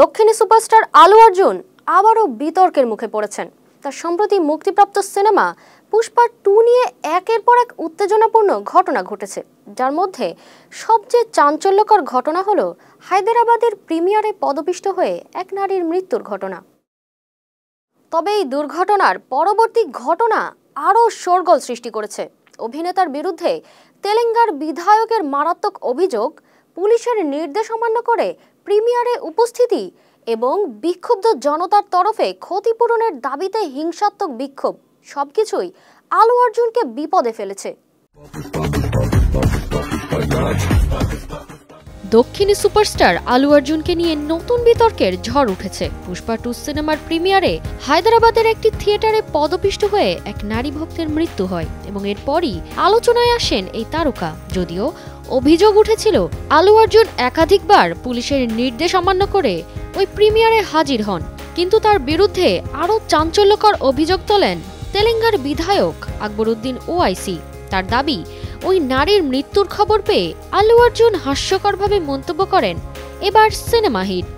দক্ষিণী সুপারস্টার আলু অর্জুন আবারও বিতর্কের মুখে পড়েছেন। তার সম্প্রতি মুক্তিপ্রাপ্ত সিনেমা পুষ্পা 2 নিয়ে একের পর এক উত্তেজনাপূর্ণ ঘটনা ঘটেছে, যার মধ্যে সবচেয়ে চাঞ্চল্যকর ঘটনা হলো হায়দ্রাবাদের প্রিমিয়ারে পদপিষ্ট হয়ে এক নারীর মৃত্যুর ঘটনা। তবে এই দুর্ঘটনার পরবর্তী ঘটনা আরও শোরগোল সৃষ্টি করেছে। অভিনেতার বিরুদ্ধে তেলেঙ্গার বিধায়কের মারাত্মক অভিযোগ, পুলিশের নির্দেশ অমান্য করে প্রিমিয়ারে উপস্থিতি এবং বিক্ষুব্ধ জনতার তরফে ক্ষতিপূরণের দাবিতে হিংসাত্মক বিক্ষোভ সবকিছুই আলু অর্জুনকে বিপদে ফেলেছে। দক্ষিণী সুপারস্টার আলু অর্জুনকে নিয়ে নতুন বিতর্কের ঝড় উঠেছে। পুষ্পা 2 সিনেমার প্রিমিয়ারে হায়দ্রাবাদের একটি থিয়েটারে পদপিষ্ট হয়ে এক নারী ভক্তের মৃত্যু হয় এবং এরপরই আলোচনায় আসেন এই তারকা। যদিও অভিযোগ উঠেছিল আলু অর্জুন একাধিকবার পুলিশের নির্দেশ অমান্য করে ওই প্রিমিয়ারে হাজির হন, কিন্তু তার বিরুদ্ধে আরও চাঞ্চল্যকর অভিযোগ তোলেন তেলেঙ্গার বিধায়ক আকবরউদ্দিন ওআইসি। তার দাবি, ওই নারীর মৃত্যুর খবর পেয়ে আলু অর্জুন হাস্যকরভাবে মন্তব্য করেন, এবার সিনেমা হিট।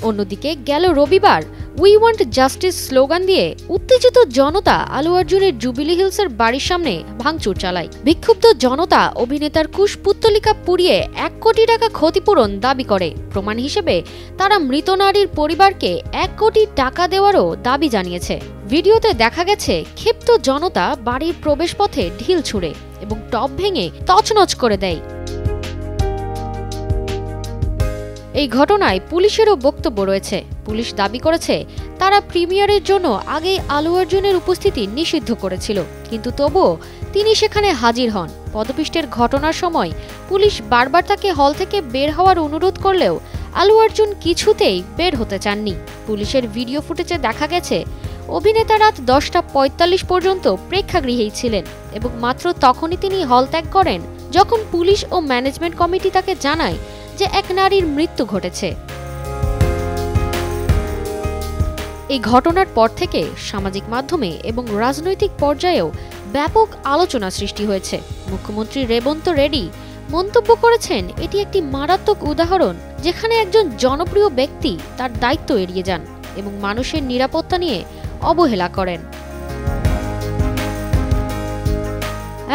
অন্যদিকে গেল রবিবার উই ওয়ান্ট জাস্টিস স্লোগান দিয়ে উত্তেজিত জনতা আলু অর্জুনের জুবিলি হিলসের বাড়ির সামনে ভাঙচুর চালায়। বিক্ষুব্ধ জনতা অভিনেতার কুশপুত্তলিকা পুড়িয়ে 1 কোটি টাকা ক্ষতিপূরণ দাবি করে। প্রমাণ হিসেবে তারা মৃত নারীর পরিবারকে 1 কোটি টাকা দেওয়ারও দাবি জানিয়েছে। ভিডিওতে দেখা গেছে ক্ষিপ্ত জনতা বাড়ির প্রবেশপথে ঢিল ছুঁড়ে এবং টব ভেঙে তছনছ করে দেয়। এই ঘটনায় পুলিশেরও বক্তব্য রয়েছে। পুলিশ দাবি করেছে তারা প্রিমিয়ারের জন্য আগেই আলু অর্জুনের উপস্থিতি নিষিদ্ধ করেছিল, কিন্তু তবুও তিনি সেখানে হাজির হন। পদপিষ্টের ঘটনার সময় পুলিশ বারবার তাকে হল থেকে বের হওয়ার অনুরোধ করলেও আলু অর্জুন কিছুতেই বের হতে চাননি। পুলিশের ভিডিও ফুটেজে দেখা গেছে অভিনেতা রাত 10:45 পর্যন্ত প্রেক্ষাগৃহেই ছিলেন এবং মাত্র তখনই তিনি হল ত্যাগ করেন যখন পুলিশ ও ম্যানেজমেন্ট কমিটি তাকে জানায় যে এক নারীর মৃত্যু ঘটেছে। এই ঘটনার পর থেকে সামাজিক মাধ্যমে এবং রাজনৈতিক পর্যায়েও ব্যাপক আলোচনা সৃষ্টি হয়েছে। মুখ্যমন্ত্রী রেবন্ত রেড্ডি মন্তব্য করেছেন, এটি একটি মারাত্মক উদাহরণ যেখানে একজন জনপ্রিয় ব্যক্তি তার দায়িত্ব এড়িয়ে যান এবং মানুষের নিরাপত্তা নিয়ে অবহেলা করেন।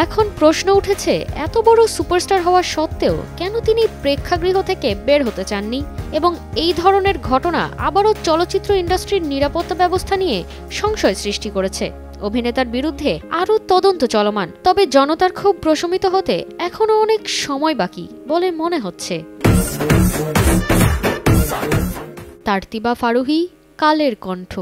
এখন প্রশ্ন উঠেছে, এত বড় সুপারস্টার হওয়া সত্ত্বেও কেন তিনি প্রেক্ষাগৃহ থেকে বের হতে চাননি? এবং এই ধরনের ঘটনা আবারও চলচ্চিত্র ইন্ডাস্ট্রির নিরাপত্তা ব্যবস্থা নিয়ে সংশয় সৃষ্টি করেছে। অভিনেতার বিরুদ্ধে আরও তদন্ত চলমান, তবে জনতার ক্ষোভ প্রশমিত হতে এখনো অনেক সময় বাকি বলে মনে হচ্ছে। তারতিবা ফারুহি, কালের কণ্ঠ।